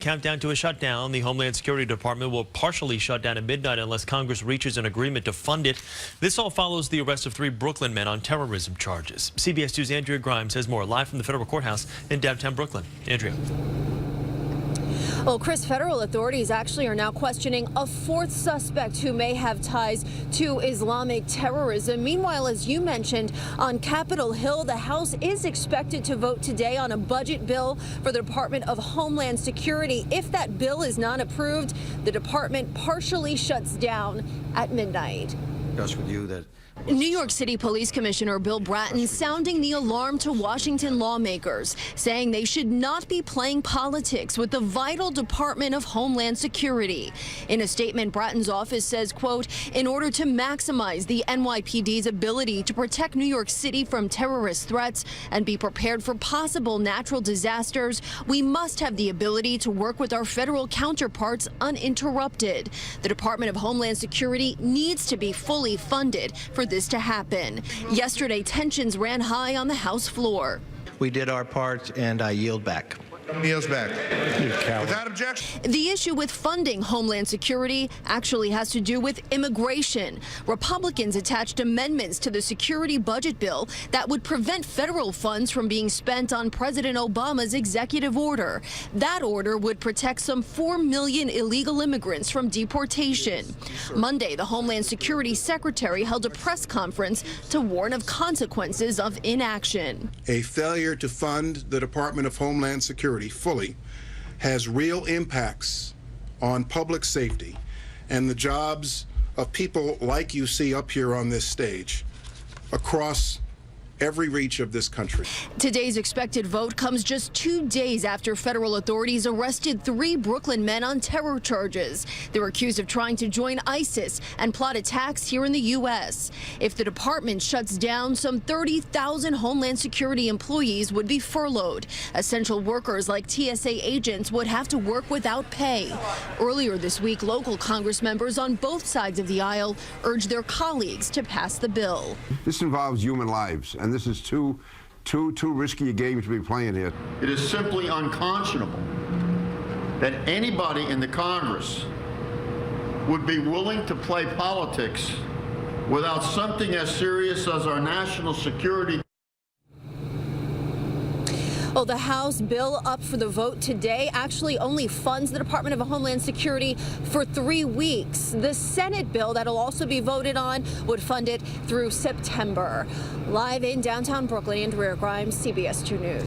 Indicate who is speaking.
Speaker 1: Countdown to a shutdown. The Homeland Security Department will partially shut down at midnight unless Congress reaches an agreement to fund it. This all follows the arrest of 3 Brooklyn men on terrorism charges. CBS 2's Andrea Grymes has more live from the federal courthouse in downtown Brooklyn. Andrea.
Speaker 2: Well, Chris, federal authorities actually are now questioning a 4th suspect who may have ties to Islamic terrorism. Meanwhile, as you mentioned, on Capitol Hill, the House is expected to vote today on a budget bill for the Department of Homeland Security. If that bill is not approved, the department partially shuts down at midnight.
Speaker 3: With you that
Speaker 2: New York City Police Commissioner Bill Bratton sounding the alarm to Washington lawmakers, saying they should not be playing politics with the vital Department of Homeland Security. In a statement, Bratton's office says, quote, in order to maximize the NYPD's ability to protect New York City from terrorist threats and be prepared for possible natural disasters, we must have the ability to work with our federal counterparts uninterrupted. The Department of Homeland Security needs to be fully funded for this to happen. Yesterday, tensions ran high on the House floor.
Speaker 3: we did our part, and I yield back.
Speaker 4: Yields back. Without objection.
Speaker 2: The issue with funding Homeland Security actually has to do with immigration. Republicans attached amendments to the security budget bill that would prevent federal funds from being spent on President Obama's executive order. That order would protect some 4 million illegal immigrants from deportation. Monday, the Homeland Security Secretary held a press conference to warn of consequences of inaction.
Speaker 4: A failure to fund the Department of Homeland Security fully has real impacts on public safety and the jobs of people like you see up here on this stage across every reach of this country.
Speaker 2: Today's expected vote comes just 2 days after federal authorities arrested 3 Brooklyn men on terror charges. They were accused of trying to join ISIS and plot attacks here in the U.S. If the department shuts down, some 30,000 Homeland Security employees would be furloughed. Essential workers like TSA agents would have to work without pay. Earlier this week, local Congress members on both sides of the aisle urged their colleagues to pass the bill.
Speaker 5: This involves human lives, and this is too risky a game to be playing here.
Speaker 6: It is simply unconscionable that anybody in the Congress would be willing to play politics without something as serious as our national security.
Speaker 2: Well, the House bill up for the vote today actually only funds the Department of Homeland Security for 3 weeks. The Senate bill that'll also be voted on would fund it through September. Live in downtown Brooklyn, Andrea Grymes, CBS 2 News.